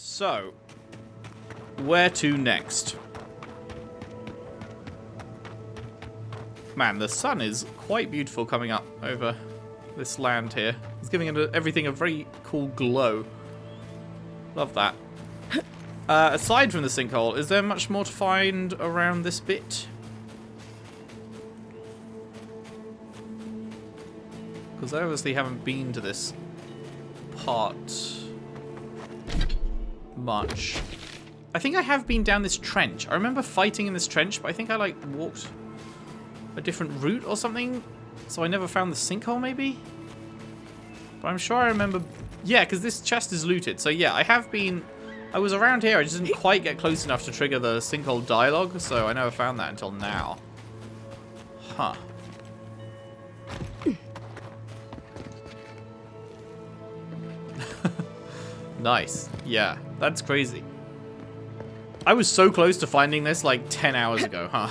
So, where to next? Man, the sun is quite beautiful coming up over this land here. It's giving everything a very cool glow. Love that. Aside from the sinkhole, is there much more to find around this bit? Because I obviously haven't been to this part much. I think I have been down this trench. I remember fighting in this trench, but I think I like walked a different route or something. So I never found the sinkhole maybe? But I'm sure I remember... Yeah, because this chest is looted. So yeah, I have been... I was around here, I just didn't quite get close enough to trigger the sinkhole dialogue, so I never found that until now. Huh. Nice. Yeah, that's crazy. I was so close to finding this like 10 hours ago, huh?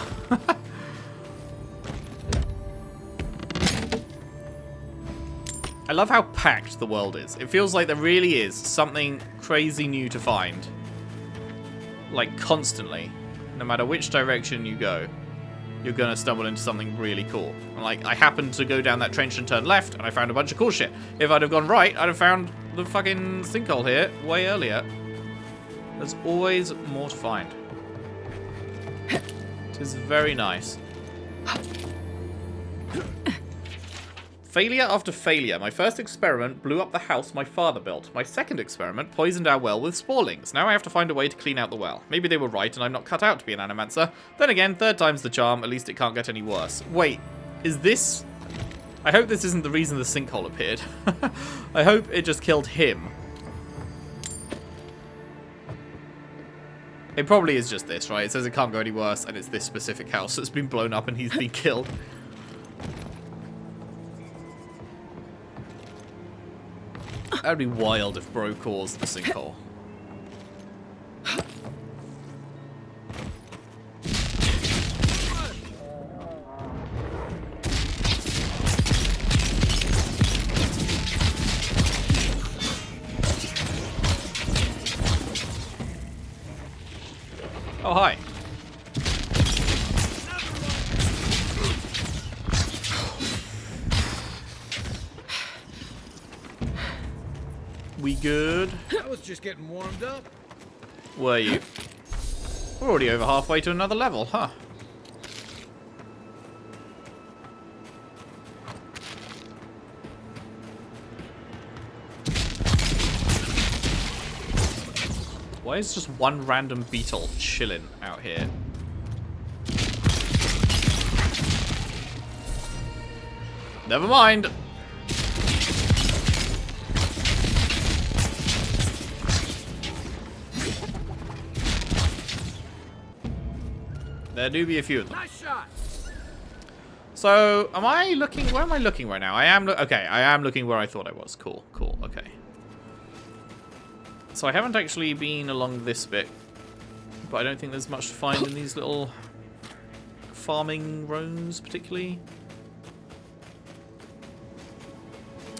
I love how packed the world is. It feels like there really is something crazy new to find. Like, constantly. No matter which direction you go, you're gonna stumble into something really cool. And like, I happened to go down that trench and turn left, and I found a bunch of cool shit. If I'd have gone right, I'd have found the fucking sinkhole here way earlier. There's always more to find. It is very nice. Failure after failure. My first experiment blew up the house my father built. My second experiment poisoned our well with sporelings. Now I have to find a way to clean out the well. Maybe they were right and I'm not cut out to be an animancer. Then again, third time's the charm. At least it can't get any worse. Wait, is this... I hope this isn't the reason the sinkhole appeared. I hope it just killed him. It probably is just this, right? It says it can't go any worse and it's this specific house that's been blown up and he's been killed. That would be wild if Bro caused the sinkhole. Oh, hi. We good? I was just getting warmed up. Were you? We're already over halfway to another level, huh? Why is just one random beetle chilling out here? Never mind. There do be a few of them. Nice shot. So, am I looking... Where am I looking right now? I am... Okay, I am looking where I thought I was. Cool, cool, okay. So I haven't actually been along this bit, but I don't think there's much to find in these little farming roams, particularly.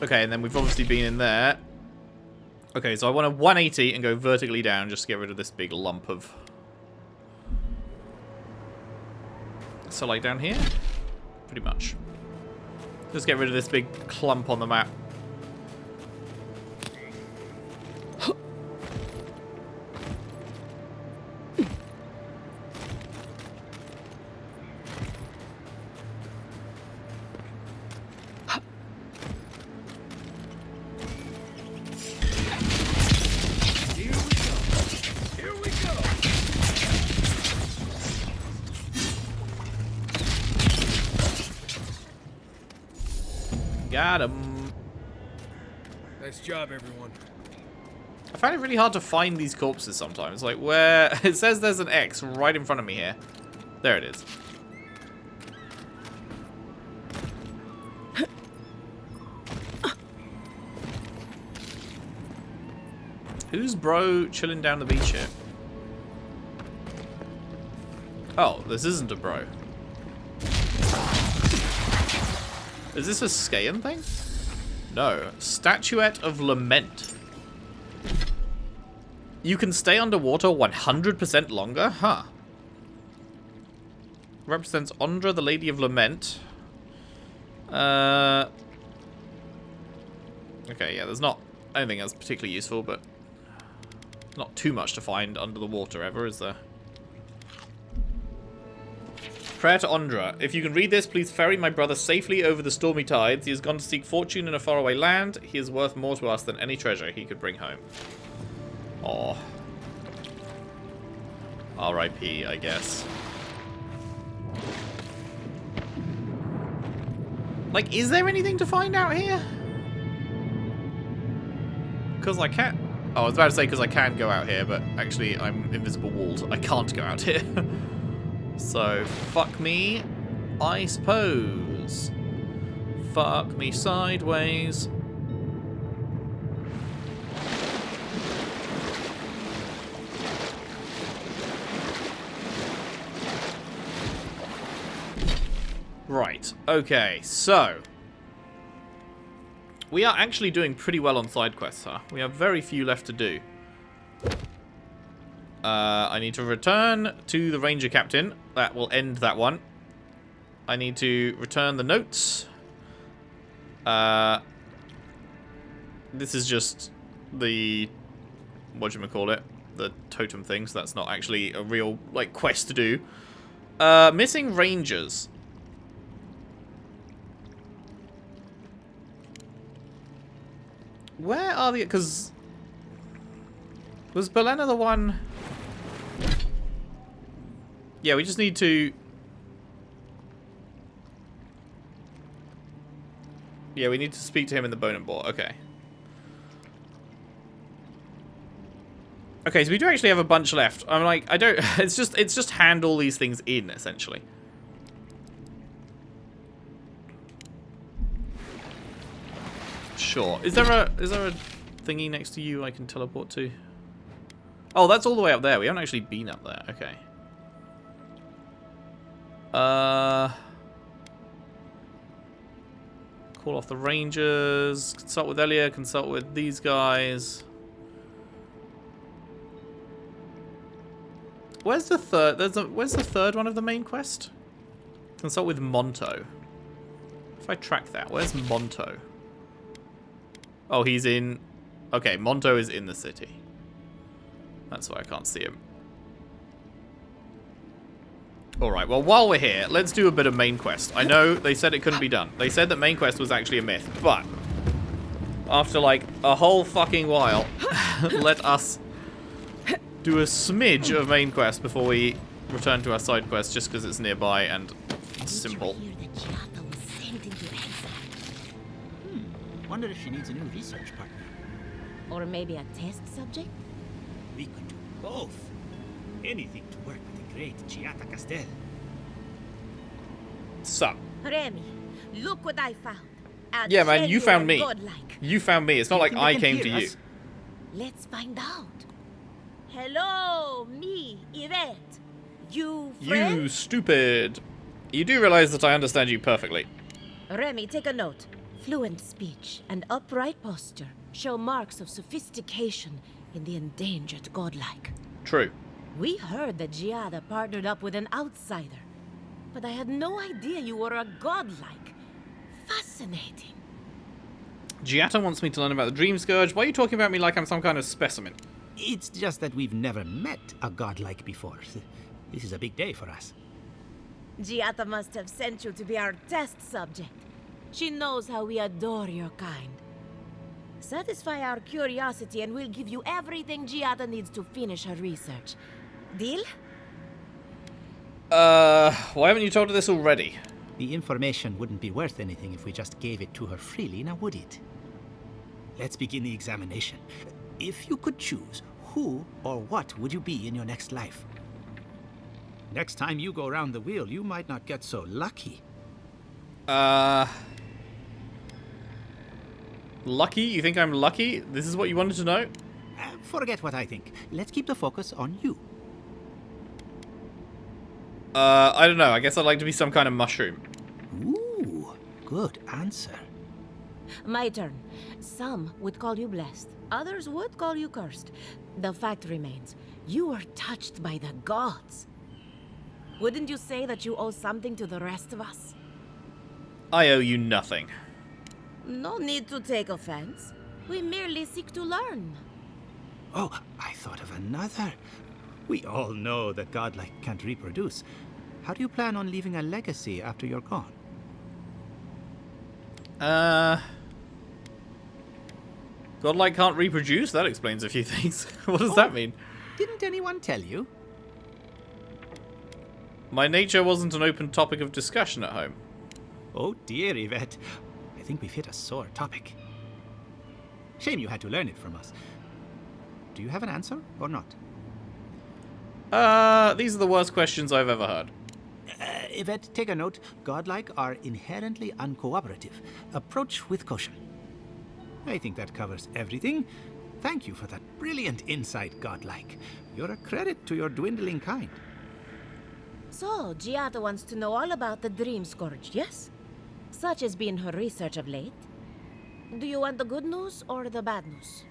Okay, and then we've obviously been in there. Okay, so I want a 180 and go vertically down just to get rid of this big lump of... So like down here? Pretty much. Just get rid of this big clump on the map. Got him. Nice job, everyone. I find it really hard to find these corpses sometimes. Like where it says there's an X right in front of me here. There it is. Who's bro chilling down the beach here? Oh, this isn't a bro. Is this a Skayan thing? No. Statuette of Lament. You can stay underwater 100% longer? Huh. Represents Ondra, the Lady of Lament. Okay, yeah, there's not anything that's particularly useful, but not too much to find under the water ever, is there? Prayer to Ondra. If you can read this, please ferry my brother safely over the stormy tides. He has gone to seek fortune in a faraway land. He is worth more to us than any treasure he could bring home. Aw. R.I.P., I guess. Like, is there anything to find out here? Because I can't... Oh, I was about to say because I can go out here, but actually I'm invisible walled. I can't go out here. So, fuck me, I suppose. Fuck me sideways. Right, okay, so we are actually doing pretty well on side quests, huh? We have very few left to do. I need to return to the Ranger Captain. That will end that one. I need to return the notes. This is just the... whatchamacallit? The totem thing, so that's not actually a real, like, quest to do. Missing Rangers. Where are the... because... was Belena the one... Yeah, we just need to... Yeah, we need to speak to him in the Bone and Boar. Okay. Okay, so we do actually have a bunch left. I'm like, I don't... It's just hand all these things in, essentially. Sure. Is there a thingy next to you I can teleport to? Oh, that's all the way up there. We haven't actually been up there. Okay. Call off the Rangers. Consult with Elia. Consult with these guys. Where's the third? Where's the third one of the main quest? Consult with Monto. If I track that, where's Monto? Oh, he's in... Okay, Monto is in the city. That's why I can't see him. Alright, well, while we're here, let's do a bit of main quest. I know they said it couldn't be done. They said that main quest was actually a myth, but... after, like, a whole fucking while, let us do a smidge of main quest before we return to our side quest, just because it's nearby and simple. Wonder if she needs a new research partner. Or maybe a test subject? We could do both. Anything to work with the great Giata Castel. So. Remy, look what I found. Yeah, man, you found me. Godlike. You found me. It's not like I came to you. Let's find out. Hello, me, Yvette. You friend? You stupid. You do realize that I understand you perfectly. Remy, take a note. Fluent speech and upright posture show marks of sophistication in the endangered godlike. True. We heard that Giada partnered up with an outsider, but I had no idea you were a godlike. Fascinating. Giata wants me to learn about the Dream Scourge. Why are you talking about me like I'm some kind of specimen? It's just that we've never met a godlike before. This is a big day for us. Giata must have sent you to be our test subject. She knows how we adore your kind. Satisfy our curiosity and we'll give you everything Giada needs to finish her research. Deal? Why haven't you told her this already? The information wouldn't be worth anything if we just gave it to her freely, now would it? Let's begin the examination. If you could choose, who or what would you be in your next life? Next time you go around the wheel, you might not get so lucky. Lucky? You think I'm lucky? This is what you wanted to know? Forget what I think. Let's keep the focus on you. I don't know. I guess I'd like to be some kind of mushroom. Ooh, good answer. My turn. Some would call you blessed. Others would call you cursed. The fact remains, you were touched by the gods. Wouldn't you say that you owe something to the rest of us? I owe you nothing. No need to take offense. We merely seek to learn. Oh, I thought of another. We all know that godlike can't reproduce. How do you plan on leaving a legacy after you're gone? Godlike can't reproduce? That explains a few things. What does that mean? Didn't anyone tell you? My nature wasn't an open topic of discussion at home. Oh dear, Yvette. I think we've hit a sore topic. Shame you had to learn it from us. Do you have an answer or not? These are the worst questions I've ever heard. Yvette, take a note. Godlike are inherently uncooperative. Approach with caution. I think that covers everything. Thank you for that brilliant insight, Godlike. You're a credit to your dwindling kind. So, Giada wants to know all about the Dream Scourge, yes? Such has been her research of late. Do you want the good news or the bad news?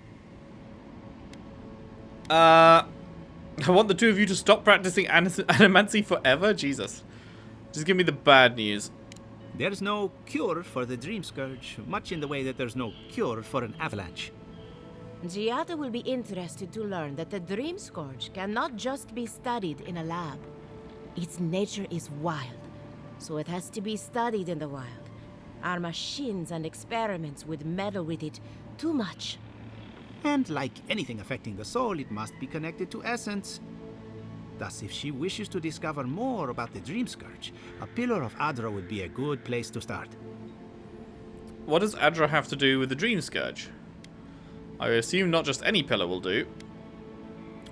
I want the two of you to stop practicing animancy forever? Jesus. Just give me the bad news. There's no cure for the Dream Scourge, much in the way that there's no cure for an avalanche. Giada will be interested to learn that the Dream Scourge cannot just be studied in a lab. Its nature is wild, so it has to be studied in the wild. Our machines and experiments would meddle with it too much. And like anything affecting the soul, it must be connected to essence. Thus, if she wishes to discover more about the Dream Scourge, a Pillar of Adra would be a good place to start. What does Adra have to do with the Dream Scourge? I assume not just any pillar will do.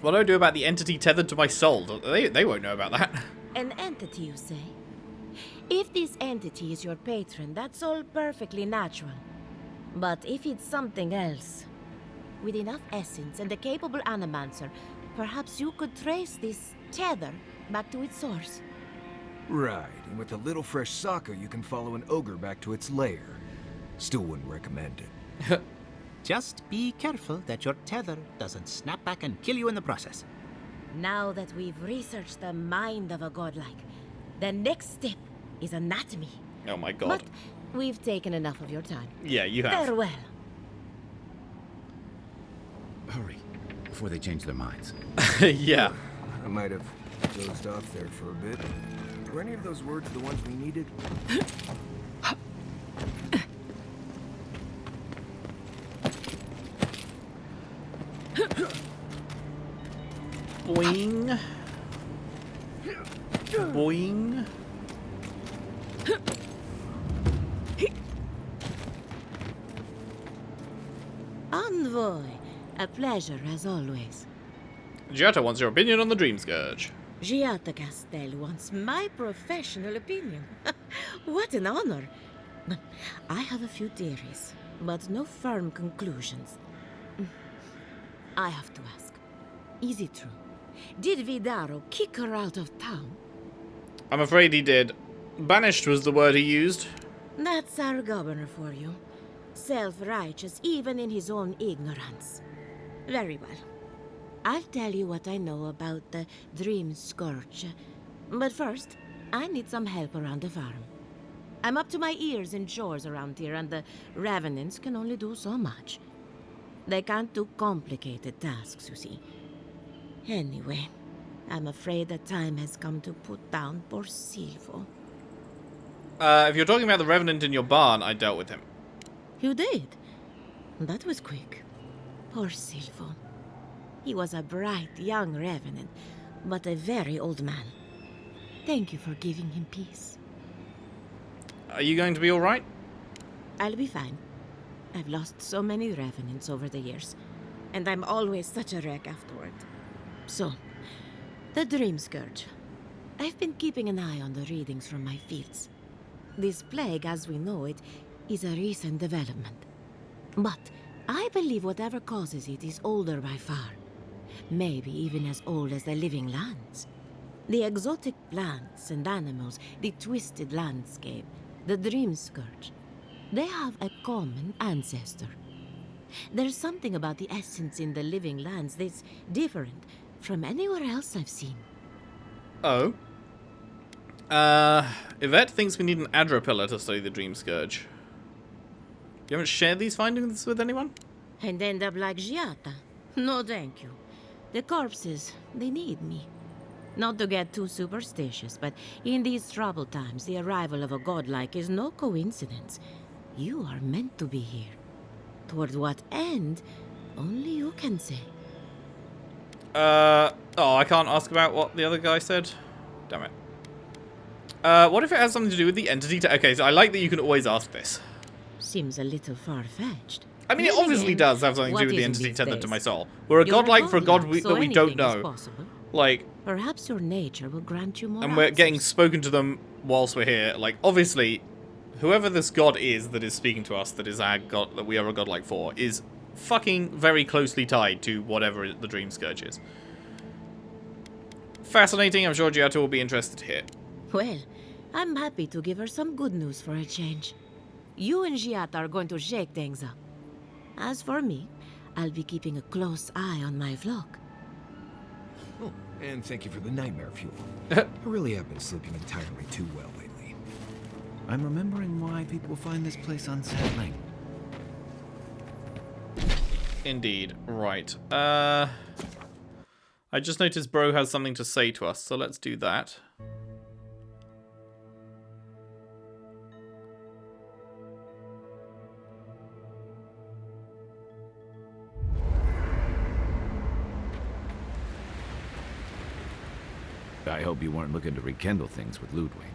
What do I do about the entity tethered to my soul? They won't know about that. An entity, you say? If this entity is your patron, that's all perfectly natural. But if it's something else, with enough essence and a capable animancer, perhaps you could trace this tether back to its source. Right, and with a little fresh soccer, you can follow an ogre back to its lair. Still wouldn't recommend it. Just be careful that your tether doesn't snap back and kill you in the process. Now that we've researched the mind of a godlike, the next step is anatomy. Oh my god. But we've taken enough of your time. Yeah, you have. Farewell. Hurry, before they change their minds. Yeah. I might have dozed off there for a bit. Were any of those words the ones we needed? Boing. Boing. Envoy, a pleasure as always. Giada wants your opinion on the Dream Scourge. Giada Castel wants my professional opinion. What an honor. I have a few theories, but no firm conclusions. I have to ask, is it true? Did Vidaro kick her out of town? I'm afraid he did. Banished was the word he used. That's our governor for you. Self-righteous even in his own ignorance. Very well. I'll tell you what I know about the Dream Scourge. But first, I need some help around the farm. I'm up to my ears in chores around here, and the Revenants can only do so much. They can't do complicated tasks, you see. Anyway, I'm afraid the time has come to put down poor Silvo. If you're talking about the Revenant in your barn, I dealt with him. You did? That was quick. Poor Silvo. He was a bright young Revenant, but a very old man. Thank you for giving him peace. Are you going to be alright? I'll be fine. I've lost so many Revenants over the years, and I'm always such a wreck afterward. So, the Dream Scourge. I've been keeping an eye on the readings from my fields. This plague, as we know it, is a recent development. But I believe whatever causes it is older by far. Maybe even as old as the living lands. The exotic plants and animals, the twisted landscape, the Dream Scourge. They have a common ancestor. There's something about the essence in the living lands that's different from anywhere else I've seen. Oh. Yvette thinks we need an Adra pillar to study the Dream Scourge. You haven't shared these findings with anyone? And end up like Giata. No, thank you. The corpses, they need me. Not to get too superstitious, but in these troubled times, the arrival of a godlike is no coincidence. You are meant to be here. Toward what end, only you can say. Oh, I can't ask about what the other guy said? Damn it. What if it has something to do with the entity? Okay, so I like that you can always ask this. Seems a little far-fetched. I mean, it Then obviously again, does have something to what do with the isn't entity these tethered to days? my soul. We're a You're godlike for a god godlike, so that we don't anything is know. possible. Like, Perhaps your nature will grant you more and we're getting answers. spoken to them whilst we're here. Like, obviously, whoever this god is that is speaking to us, that is our god, that we are a godlike for, is fucking very closely tied to whatever the Dream Scourge is. Fascinating. I'm sure Giotto will be interested to hear. Well, I'm happy to give her some good news for a change. You and Giata are going to shake things up. As for me, I'll be keeping a close eye on my flock. Oh, and thank you for the nightmare fuel. I really have been sleeping entirely too well lately. I'm remembering why people find this place unsettling. Indeed. Right. I just noticed Bro has something to say to us, so let's do that. I hope you weren't looking to rekindle things with Ludwig.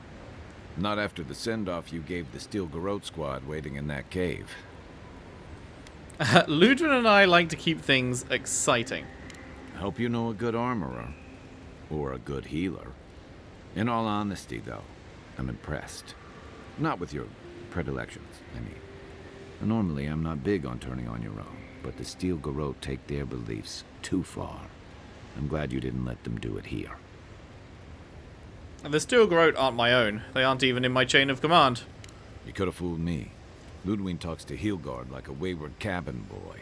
Not after the send-off you gave the Steel Garrote squad waiting in that cave. Ludwig and I like to keep things exciting. I hope you know a good armorer. Or a good healer. In all honesty, though, I'm impressed. Not with your predilections, I mean. Normally, I'm not big on turning on your own, but the Steel Garrote take their beliefs too far. I'm glad you didn't let them do it here. The Steel Garrote aren't my own. They aren't even in my chain of command. You could have fooled me. Ludwig talks to Heelgard like a wayward cabin boy.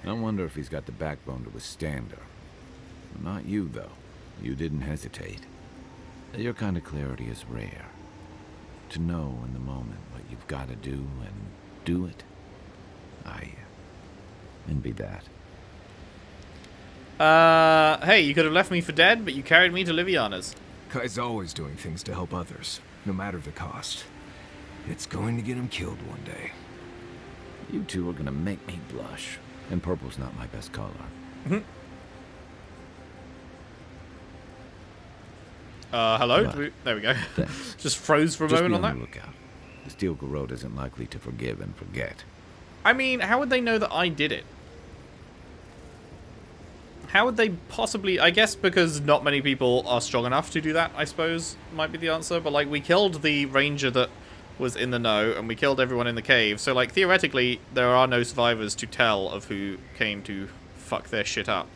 I wonder if he's got the backbone to withstand her. Not you, though. You didn't hesitate. Your kind of clarity is rare. To know in the moment what you've got to do and do it. I envy that. Hey, you could have left me for dead, but you carried me to Liviana's. Kai's always doing things to help others, no matter the cost. It's going to get him killed one day. You two are gonna make me blush. And purple's not my best color. Hello? What? There we go. Thanks. Just froze for a Just moment be on on that. the lookout. The Steel Garrote isn't likely to forgive and forget. I mean, how would they know that I did it? How would they possibly... I guess because not many people are strong enough to do that, I suppose, might be the answer. But, like, we killed the ranger that was in the know, and we killed everyone in the cave. So, like, theoretically, there are no survivors to tell of who came to fuck their shit up.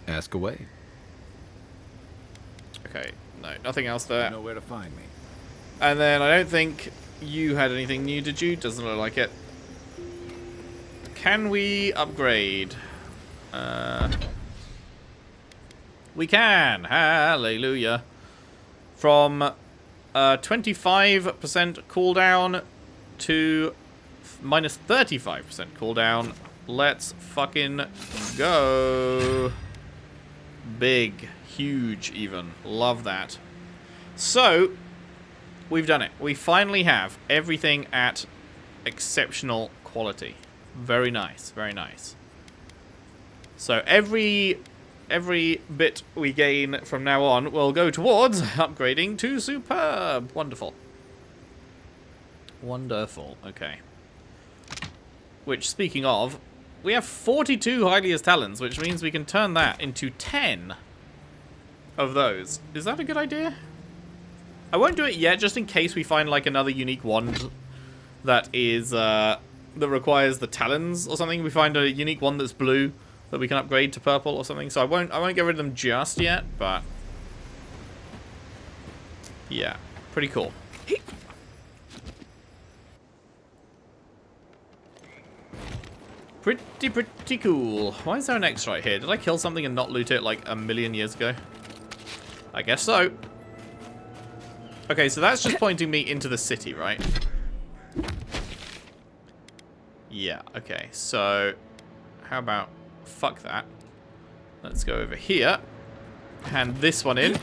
Ask away. Okay, no, nothing else there. You know where to find me. And then I don't think you had anything new, did you? Doesn't look like it. Can we upgrade? We can! Hallelujah. From 25% cooldown to minus 35% cooldown. Let's fucking go. Big. Huge, even. Love that. So, we've done it. We finally have everything at exceptional quality. Very nice. Very nice. So, every bit we gain from now on will go towards upgrading to superb. Wonderful. Wonderful. Okay. Which, speaking of, we have 42 Hylia's Talons, which means we can turn that into 10 of those. Is that a good idea? I won't do it yet, just in case we find, like, another unique wand that is, that requires the talons or something. We find a unique one that's blue that we can upgrade to purple or something. So I won't get rid of them just yet, but yeah, pretty cool. Pretty cool. Why is there an X right here? Did I kill something and not loot it like a million years ago? I guess so. Okay, so that's just pointing me into the city, right? Yeah, okay. So, how about... Fuck that. Let's go over here. Hand this one in.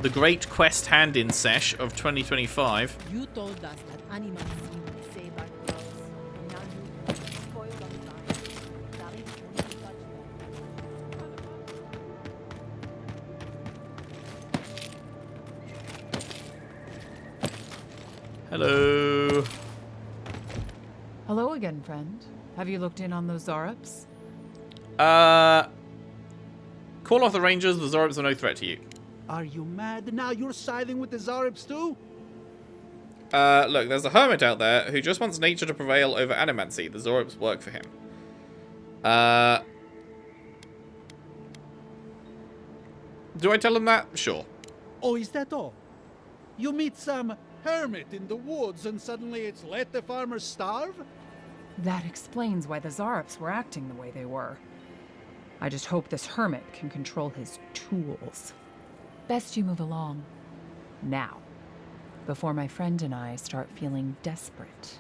The Great Quest Hand-In Sesh of 2025. You told us that animals seem to save our clothes. Now you spoil them lives. That is only judgment. Hello. Hello again, friend. Have you looked in on those Zarups? Call off the Rangers. The Zorups are no threat to you. Are you mad? Now you're siding with the Zarups too? Look, there's a hermit out there who just wants nature to prevail over animancy. The Zorups work for him. Do I tell him that? Sure. Oh, is that all? You meet some hermit in the woods and suddenly it's let the farmers starve? That explains why the Zarups were acting the way they were. I just hope this hermit can control his tools. Best you move along. Now. Before my friend and I start feeling desperate.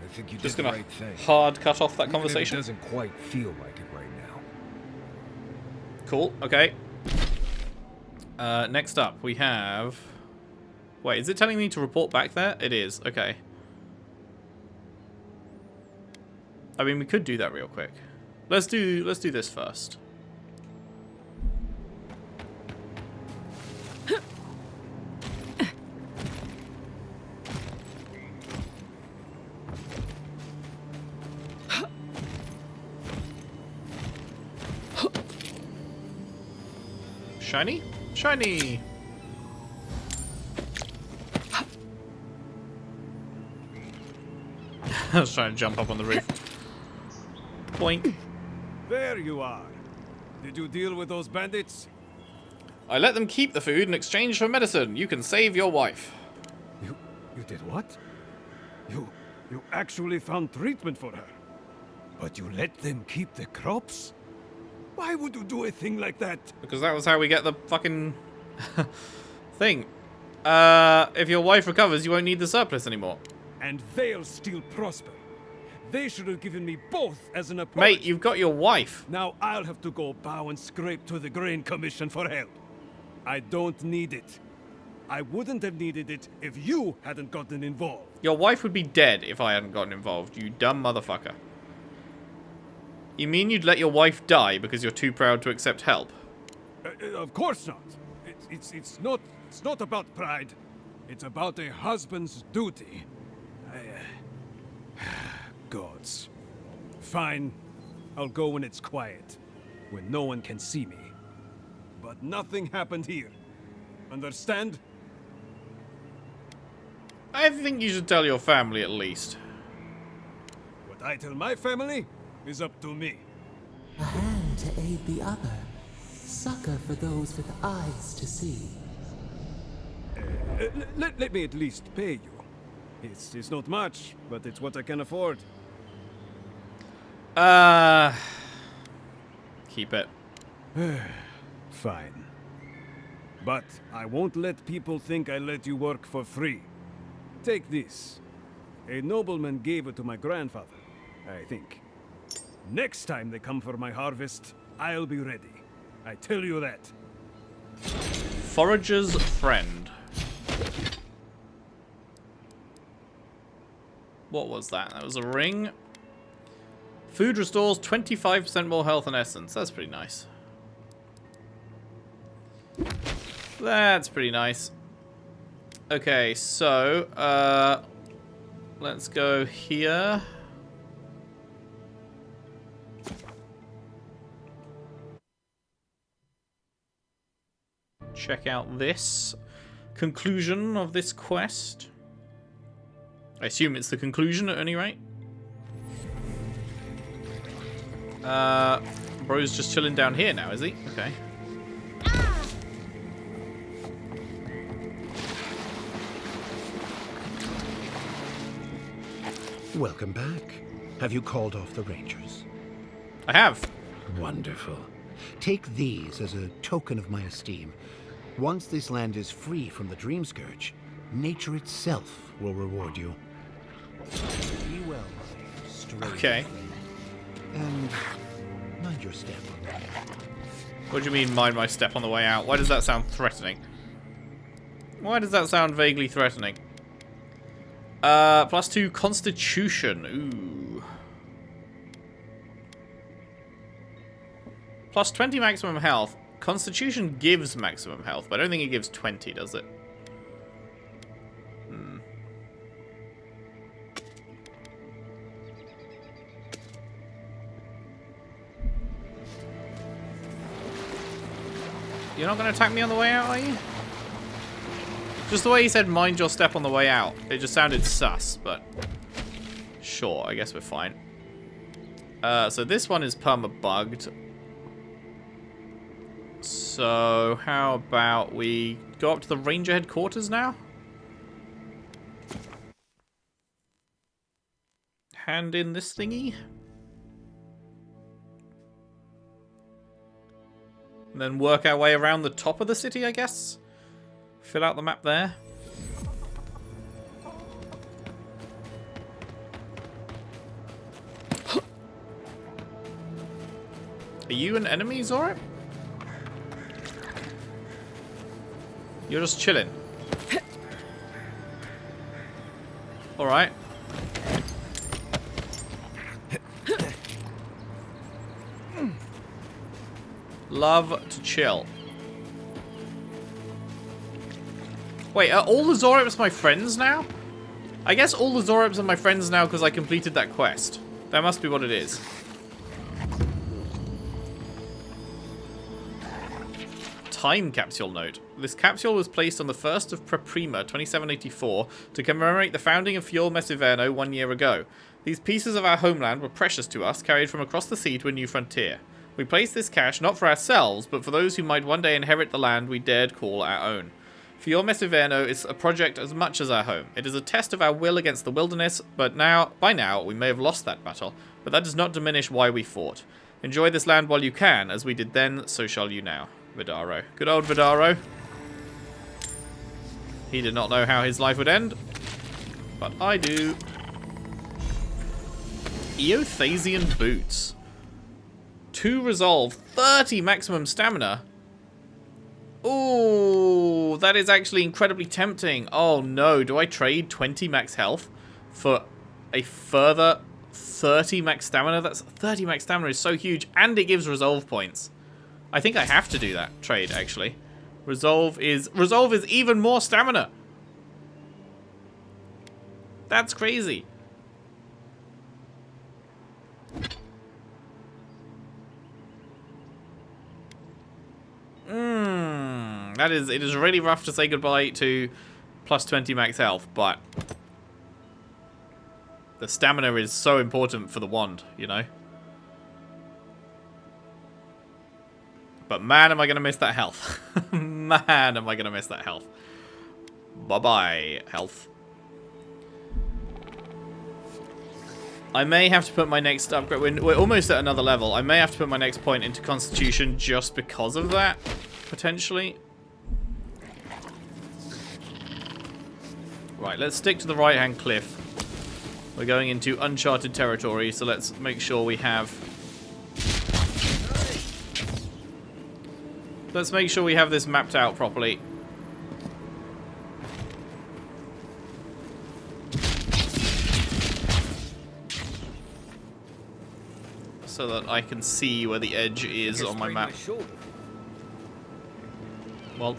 I think you Just did the gonna right thing. hard cut off that Even conversation. if it doesn't quite feel like it right now. Cool, okay. Next up, we have... Wait, is it telling me to report back there? It is, okay. I mean, we could do that real quick. Let's do this first. Shiny? Shiny! I was trying to jump up on the roof. Boink. There you are. Did you deal with those bandits? I let them keep the food in exchange for medicine. You can save your wife. You did what? You actually found treatment for her. But you let them keep the crops? Why would you do a thing like that? Because that was how we get the fucking thing. If your wife recovers, you won't need the surplus anymore. And they'll still prosper. They should have given me both as an apology. Mate, you've got your wife. Now I'll have to go bow and scrape to the Grain Commission for help. I don't need it. I wouldn't have needed it if you hadn't gotten involved. Your wife would be dead if I hadn't gotten involved, you dumb motherfucker. You mean you'd let your wife die because you're too proud to accept help? Of course not. It's not about pride. It's about a husband's duty. Gods. Fine. I'll go when it's quiet. When no one can see me. But nothing happened here. Understand? I think you should tell your family at least. What I tell my family is up to me. A hand to aid the other. Succor for those with eyes to see. Let me at least pay you. It's not much, but it's what I can afford. Keep it. Fine. But I won't let people think I let you work for free. Take this. A nobleman gave it to my grandfather, I think. Next time they come for my harvest, I'll be ready. I tell you that. Forager's friend. What was that? That was a ring. Food restores 25% more health and essence. That's pretty nice. That's pretty nice. Okay, so, let's go here. Check out this conclusion of this quest. I assume it's the conclusion at any rate. Bro's just chilling down here now, is he? Okay. Welcome back. Have you called off the Rangers? I have. Wonderful. Take these as a token of my esteem. Once this land is free from the Dream Scourge, nature itself will reward you. Be well, my strange Okay. friend. And mind your step. What do you mean, mind my step on the way out? Why does that sound threatening? Why does that sound vaguely threatening? +2 Constitution. Ooh. +20 maximum health. Constitution gives maximum health, but I don't think it gives 20, does it? You're not going to attack me on the way out, are you? Just the way he said, mind your step on the way out. It just sounded sus, but... Sure, I guess we're fine. So this one is perma-bugged. So, how about we go up to the Ranger headquarters now? Hand in this thingy. And then work our way around the top of the city, I guess. Fill out the map there. Are you an enemy, Zora? You're just chilling. Alright. Love to chill. Wait, are all the Zorips my friends now? I guess all the Zorips are my friends now because I completed that quest. That must be what it is. Time capsule note. This capsule was placed on the 1st of Prima 2784 to commemorate the founding of Fior Mesiverno 1 year ago. These pieces of our homeland were precious to us, carried from across the sea to a new frontier. We placed this cache not for ourselves, but for those who might one day inherit the land we dared call our own. Fior Mesiverno is a project as much as our home. It is a test of our will against the wilderness, but by now, we may have lost that battle, but that does not diminish why we fought. Enjoy this land while you can, as we did then, so shall you now. Vidaro. Good old Vidaro. He did not know how his life would end, but I do. Eothasian boots. 2 resolve, 30 maximum stamina. Ooh, that is actually incredibly tempting. Oh no, do I trade 20 max health for a further 30 max stamina? That's 30 max stamina is so huge, and it gives resolve points. I think I have to do that trade, actually. Resolve is even more stamina. That's crazy. It is really rough to say goodbye to +20 max health, but the stamina is so important for the wand, you know? But man, am I going to miss that health. Man, am I going to miss that health. Bye-bye, health. I may have to put my next upgrade... We're almost at another level. I may have to put my next point into Constitution just because of that, potentially. Right, let's stick to the right-hand cliff. We're going into uncharted territory, so let's make sure we have... Let's make sure we have this mapped out properly. So that I can see where the edge is on my map. Well,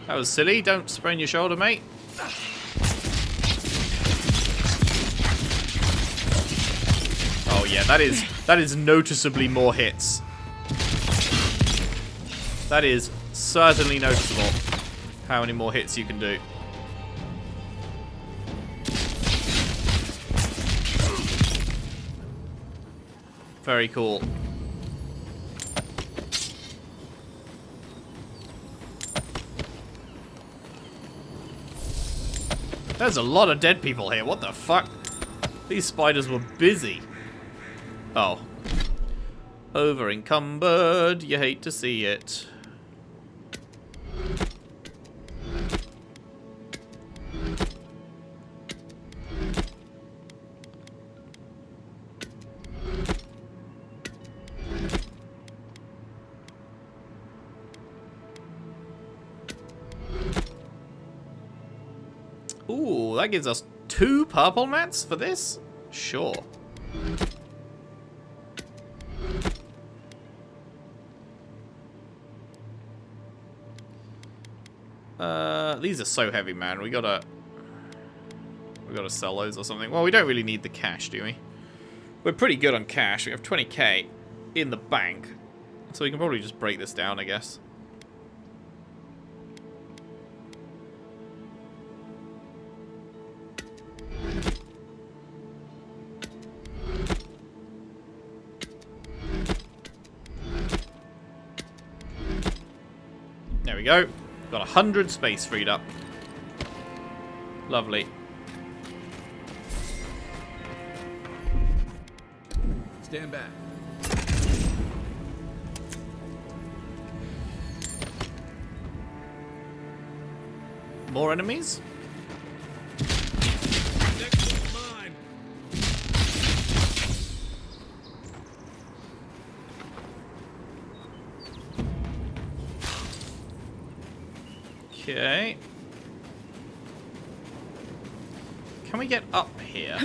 that was silly. Don't sprain your shoulder, mate. Oh yeah, that is noticeably more hits. That is certainly noticeable how many more hits you can do. Very cool. There's a lot of dead people here. What the fuck? These spiders were busy. Oh. Over encumbered. You hate to see it. Ooh, that gives us 2 purple mats for this? Sure. These are so heavy, man. We gotta sell those or something. Well, we don't really need the cash, do we? We're pretty good on cash. We have 20k in the bank. So we can probably just break this down, I guess. There we go. Got 100 space freed up. Lovely. Stand back. More enemies? Next one's mine. Okay. Can we get up here?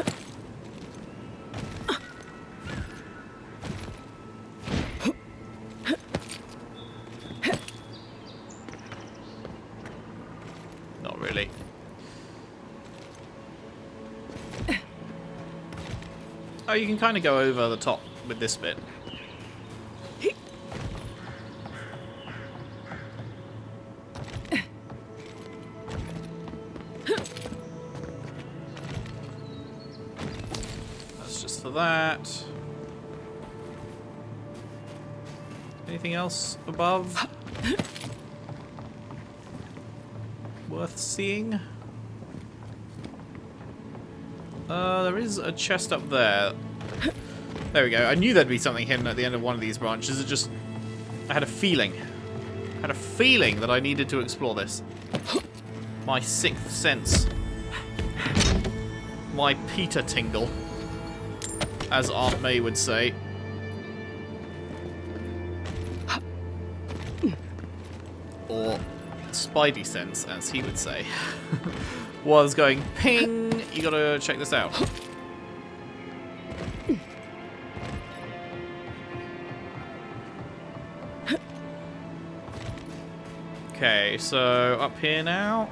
Not really. Oh, you can kind of go over the top with this bit. For that. Anything else above worth seeing? There is a chest up there. There we go. I knew there'd be something hidden at the end of one of these branches. It just... I had a feeling. I had a feeling that I needed to explore this. My 6th sense. My Peter tingle, as Aunt May would say. Or Spidey sense, as he would say. Was going, ping! You gotta check this out. Okay, so up here now.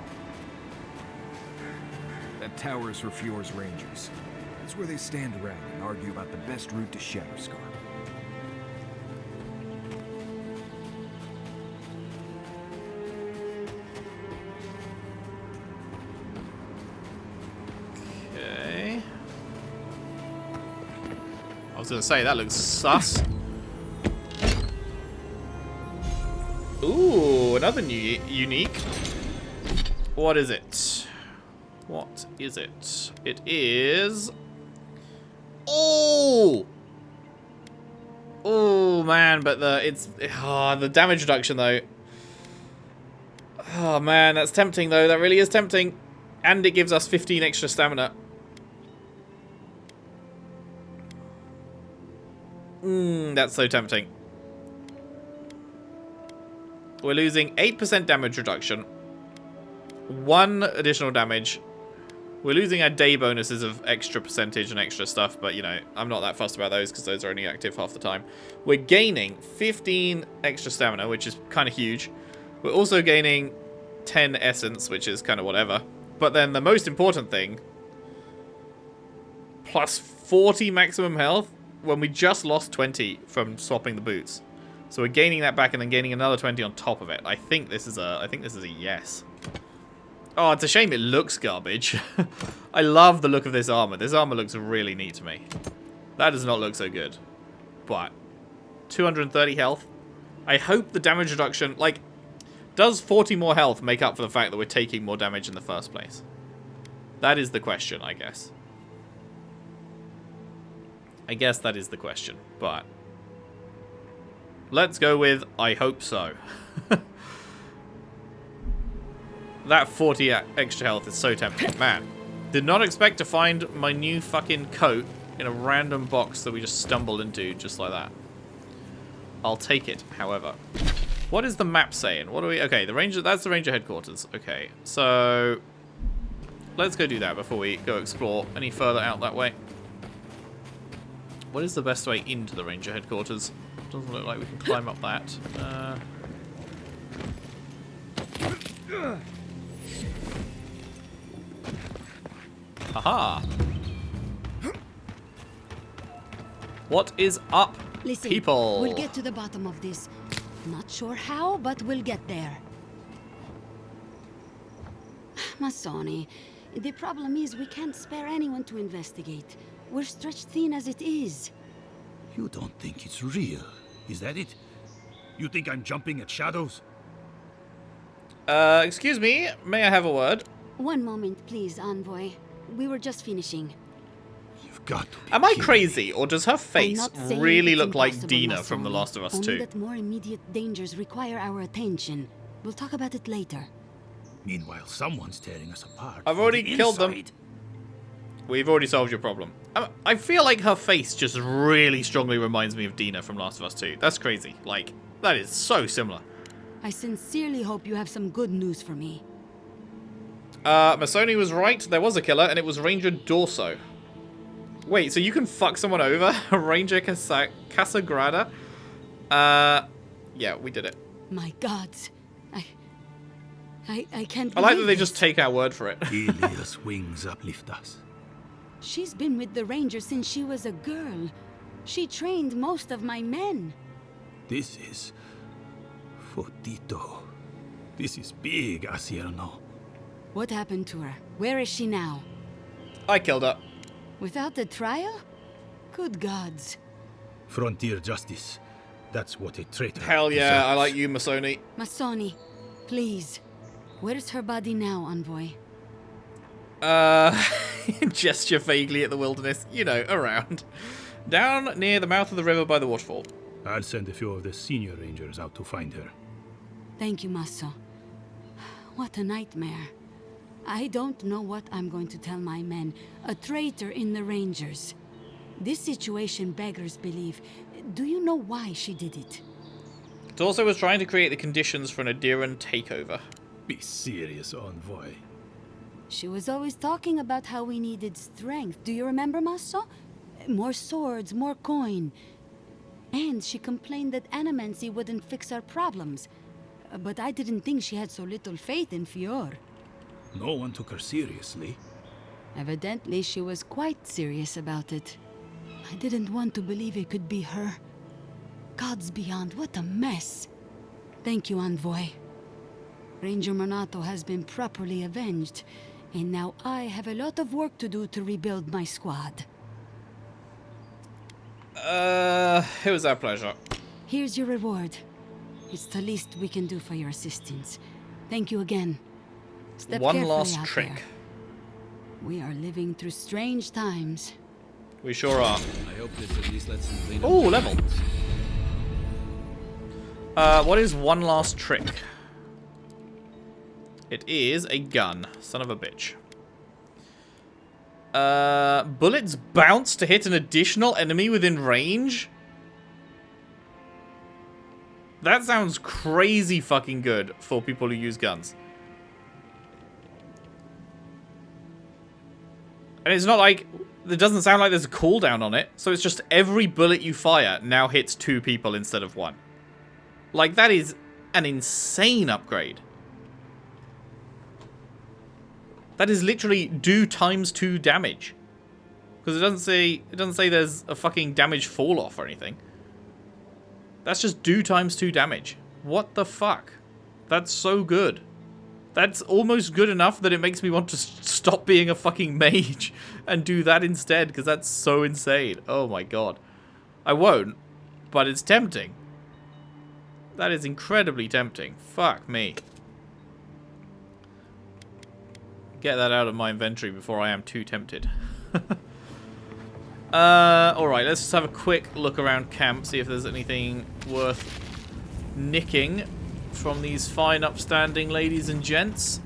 That tower is for Fjord's Rangers. That's where they stand around and argue about the best route to Shadowscar. Okay. I was gonna say, that looks sus. Ooh, another new unique. What is it? What is it? It is... Oh! Oh, man, but the damage reduction, though. Oh, man, that's tempting, though. That really is tempting. And it gives us 15 extra stamina. That's so tempting. We're losing 8% damage reduction. 1 additional damage. We're losing our day bonuses of extra percentage and extra stuff, but, you know, I'm not that fussed about those because those are only active half the time. We're gaining 15 extra stamina, which is kind of huge. We're also gaining 10 essence, which is kind of whatever. But then the most important thing, plus 40 maximum health when we just lost 20 from swapping the boots. So we're gaining that back and then gaining another 20 on top of it. I think this is a yes. Oh, it's a shame it looks garbage. I love the look of this armor. This armor looks really neat to me. That does not look so good. But 230 health. I hope the damage reduction, like, does 40 more health make up for the fact that we're taking more damage in the first place? That is the question, I guess. I guess that is the question, but let's go with I hope so. That 40 extra health is so tempting. Man, did not expect to find my new fucking coat in a random box that we just stumbled into just like that. I'll take it, however. What is the map saying? What do we... Okay, the ranger... That's the ranger headquarters. Okay, so... Let's go do that before we go explore any further out that way. What is the best way into the ranger headquarters? Doesn't look like we can climb up that. Haha. What is up, Listen, people? We'll get to the bottom of this. Not sure how, but we'll get there. Masoni, the problem is we can't spare anyone to investigate. We're stretched thin as it is. You don't think it's real, is that it? You think I'm jumping at shadows? Excuse me, may I have a word? One moment, please, Envoy. We were just finishing. You've got to be Am I kidding. crazy, or does her face I'm not saying really it's look like impossible, Dina from The Masoni. Last of Us Only 2? that more immediate dangers require our attention. We'll talk about it later. Meanwhile, someone's tearing us apart. I've from already the killed them. inside. We've already solved your problem. I feel like her face just really strongly reminds me of Dina from Last of Us 2. That's crazy. Like, that is so similar. I sincerely hope you have some good news for me. Masoni was right. There was a killer, and it was Ranger Dorso. Wait, so you can fuck someone over? Ranger Casagrada? Yeah, we did it. My gods. I can't I like that believe they this. just take our word for it. Ilia's wings uplift us. She's been with the Rangers since she was a girl. She trained most of my men. This is... Fotito. This is big, Asierno. What happened to her? Where is she now? I killed her. Without the trial? Good gods. Frontier justice. That's what a traitor Hell yeah, deserves. I like you, Masoni. Masoni, please. Where's her body now, Envoy? Gesture vaguely at the wilderness. You know, around. Down near the mouth of the river by the waterfall. I'll send a few of the senior rangers out to find her. Thank you, Maso. What a nightmare. I don't know what I'm going to tell my men. A traitor in the Rangers. This situation beggars belief. Do you know why she did it? Dorso was trying to create the conditions for an Adiran takeover. Be serious, Envoy. She was always talking about how we needed strength. Do you remember, Maso? More swords, more coin. And she complained that animancy wouldn't fix our problems. But I didn't think she had so little faith in Fior. No one took her seriously. Evidently, she was quite serious about it. I didn't want to believe it could be her. Gods beyond, what a mess. Thank you, Envoy. Ranger Monato has been properly avenged, and now I have a lot of work to do to rebuild my squad. It was our pleasure. Here's your reward. It's the least we can do for your assistance. Thank you again. Step One carefully last out trick. there. We are living through strange times. We sure are. I hope this at least lets them clean up. Oh, level. What is one last trick? It is a gun. Son of a bitch. Bullets bounce to hit an additional enemy within range? That sounds crazy fucking good for people who use guns. And it's not like... It doesn't sound like there's a cooldown on it. So it's just every bullet you fire now hits 2 people instead of 1. Like, that is an insane upgrade. That is literally do times 2 damage. Because it doesn't say there's a fucking damage fall off or anything. That's just do times 2 damage. What the fuck? That's so good. That's almost good enough that it makes me want to stop being a fucking mage and do that instead, because that's so insane. Oh my god. I won't, but it's tempting. That is incredibly tempting. Fuck me. Get that out of my inventory before I am too tempted. Alright, let's just have a quick look around camp, see if there's anything worth nicking from these fine upstanding ladies and gents.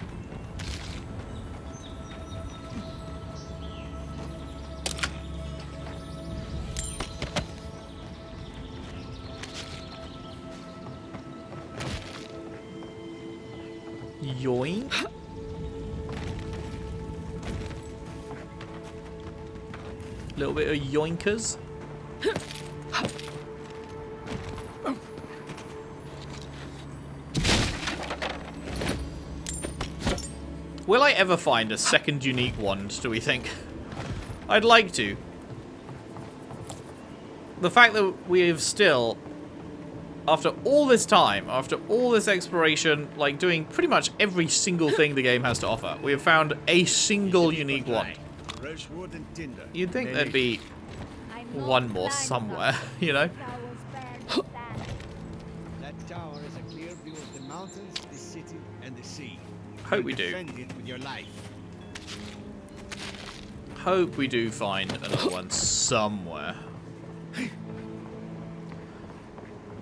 Yoink. A little bit of yoinkers. Will I ever find a second unique wand, do we think? I'd like to. The fact that we have still, after all this time, after all this exploration, like doing pretty much every single thing the game has to offer, we have found a single unique wand. You'd think there'd be one more somewhere, you know? That tower is a clear view of the mountains, the city, and the sea. Hope we do. Defend it with your life. Hope we do find another one somewhere.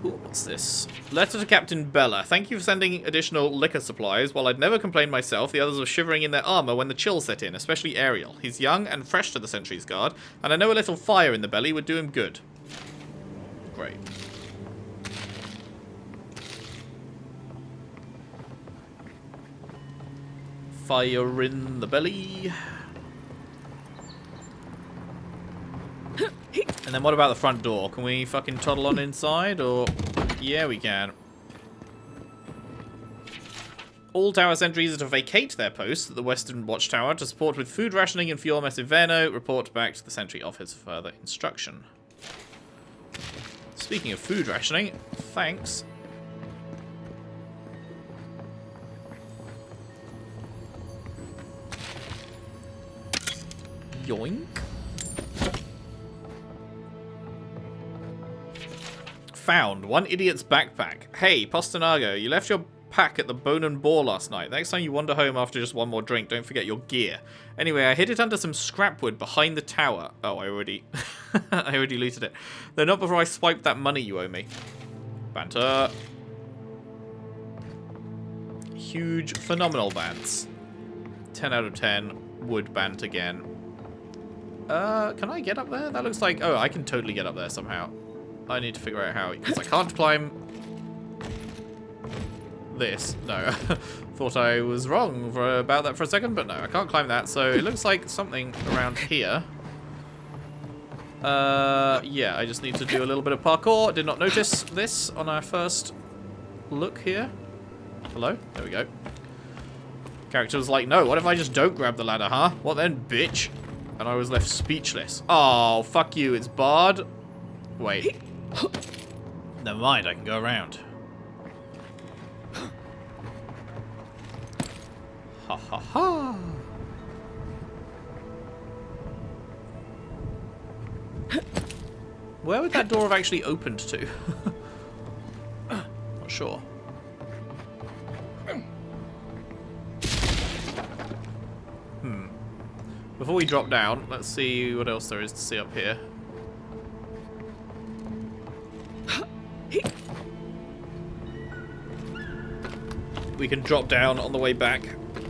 Ooh, what's this? Letter to Captain Bella. Thank you for sending additional liquor supplies. While I'd never complained myself, the others were shivering in their armor when the chill set in, especially Ariel. He's young and fresh to the Sentry's Guard, and I know a little fire in the belly would do him good. Great. Fire in the belly. And then what about the front door? Can we fucking toddle on inside, or... Yeah, we can. All tower sentries are to vacate their posts at the western watchtower to support with food rationing and fuel mess inverno. Report back to the sentry office for further instruction. Speaking of food rationing, thanks. Yoink. Found one idiot's backpack. Hey, Postanago, you left your pack at the Bone and Boar last night. Next time you wander home after just one more drink, don't forget your gear. Anyway, I hid it under some scrapwood behind the tower. Oh, I already looted it. Though not before I swiped that money you owe me. Banter. Huge, phenomenal bants. 10 out of 10. Would bant again. Can I get up there? That looks like... Oh, I can totally get up there somehow. I need to figure out how, because I can't climb this. No, thought I was wrong about that for a second, but no, I can't climb that. So it looks like something around here. Yeah, I just need to do a little bit of parkour. Did not notice this on our first look here. Hello? There we go. Character was like, no, what if I just don't grab the ladder, huh? What then, bitch? And I was left speechless. Oh, fuck you, it's barred. Wait. Never mind, I can go around. Ha ha ha. Where would that door have actually opened to? Not sure. Before we drop down, let's see what else there is to see up here. We can drop down on the way back.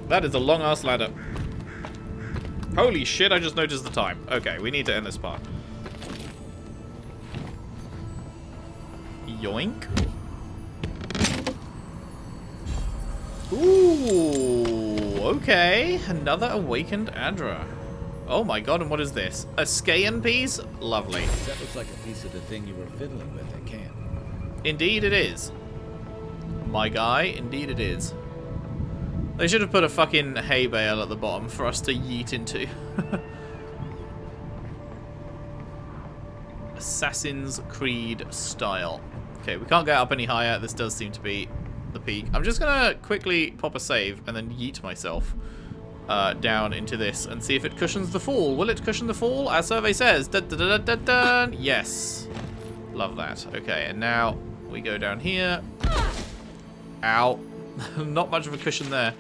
That is a long-ass ladder. Holy shit, I just noticed the time. Okay, we need to end this part. Yoink. Ooh, okay. Another awakened Adra. Oh my god, and what is this? A Skayan piece? Lovely. That looks like a piece of the thing you were fiddling with at camp. Indeed it is. My guy, indeed it is. They should have put a fucking hay bale at the bottom for us to yeet into. Assassin's Creed style. Okay, we can't get up any higher. This does seem to be the peak. I'm just gonna quickly pop a save and then yeet myself down into this and see if it cushions the fall. Will it cushion the fall? Our survey says. Dun, dun, dun, dun, dun. Yes. Love that. Okay, and now we go down here. Ow. Not much of a cushion there.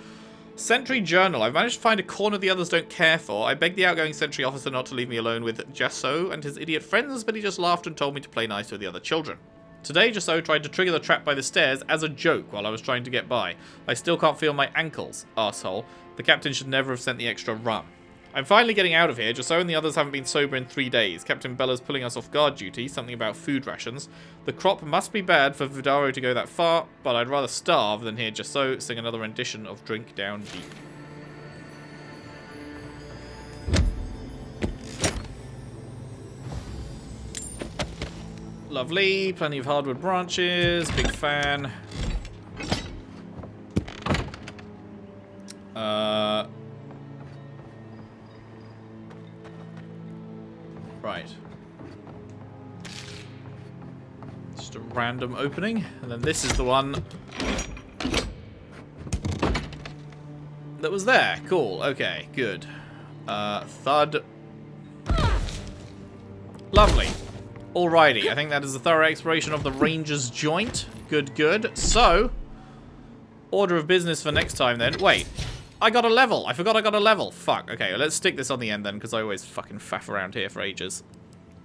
Sentry journal. I've managed to find a corner the others don't care for. I begged the outgoing sentry officer not to leave me alone with Jasso and his idiot friends, but he just laughed and told me to play nice with the other children. Today, Jasso tried to trigger the trap by the stairs as a joke while I was trying to get by. I still can't feel my ankles, arsehole. The captain should never have sent the extra rum. I'm finally getting out of here. Jasso and the others haven't been sober in 3 days. Captain Bella's pulling us off guard duty, something about food rations. The crop must be bad for Vidaro to go that far, but I'd rather starve than hear Jasso sing another rendition of Drink Down Deep. Lovely, plenty of hardwood branches, big fan. Right. Just a random opening, and then this is the one that was there. Cool, okay, good. Thud. Lovely. Alrighty, I think that is a thorough exploration of the Ranger's Joint. Good, good. So, order of business for next time then. Wait, I got a level. I forgot I got a level. Fuck. Okay, let's stick this on the end then, because I always fucking faff around here for ages.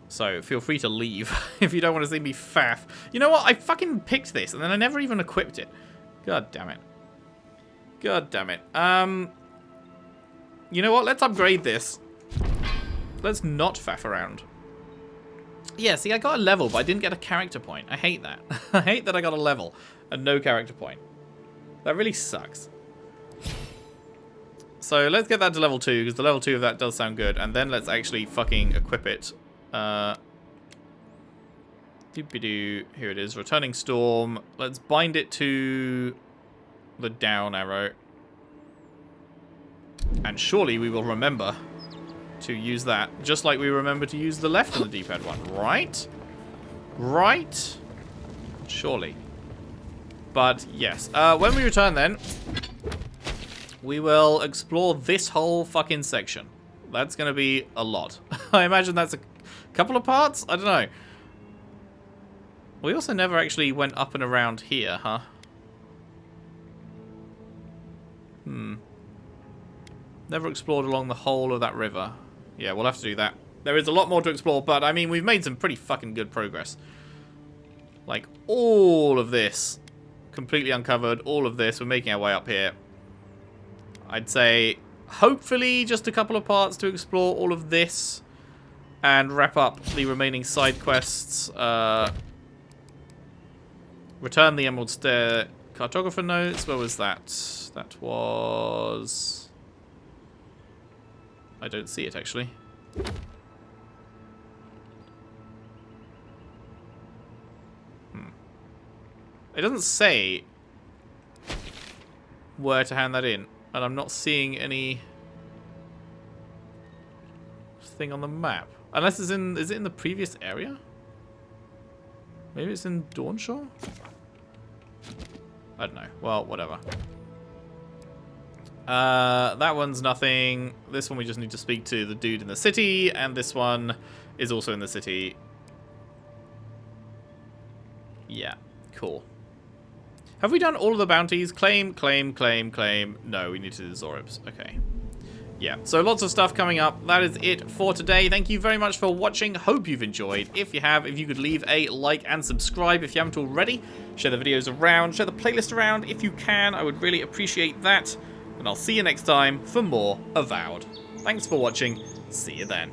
So, feel free to leave if you don't want to see me faff. You know what? I fucking picked this, and then I never even equipped it. God damn it. God damn it. You know what? Let's upgrade this. Let's not faff around. Yeah, see, I got a level, but I didn't get a character point. I hate that. I hate that I got a level and no character point. That really sucks. So let's get that to level 2, because the level 2 of that does sound good. And then let's actually fucking equip it. Doopy-doo. Here it is, Returning Storm. Let's bind it to the down arrow. And surely we will remember to use that, just like we remember to use the left on the D-pad one, right? Right? Surely. But yes, when we return then, we will explore this whole fucking section. That's going to be a lot. I imagine that's a couple of parts? I don't know. We also never actually went up and around here, huh? Never explored along the whole of that river. Yeah, we'll have to do that. There is a lot more to explore, but I mean, we've made some pretty fucking good progress. Like, all of this completely uncovered. All of this, we're making our way up here. I'd say, hopefully, just a couple of parts to explore all of this and wrap up the remaining side quests. Return the Emerald Stair cartographer notes. Where was that? That was... I don't see it, actually. It doesn't say where to hand that in, and I'm not seeing any thing on the map. Unless it's in... Is it in the previous area? Maybe it's in Dawnshaw? I don't know. Well, whatever. That one's nothing. This one we just need to speak to the dude in the city, and this one is also in the city. Yeah, cool. Have we done all of the bounties? Claim, claim, claim, claim. No, we need to do the Zoribs. Okay. Yeah, so lots of stuff coming up. That is it for today. Thank you very much for watching. Hope you've enjoyed. If you have, if you could leave a like and subscribe if you haven't already. Share the videos around, share the playlist around if you can. I would really appreciate that. And I'll see you next time for more Avowed. Thanks for watching. See you then.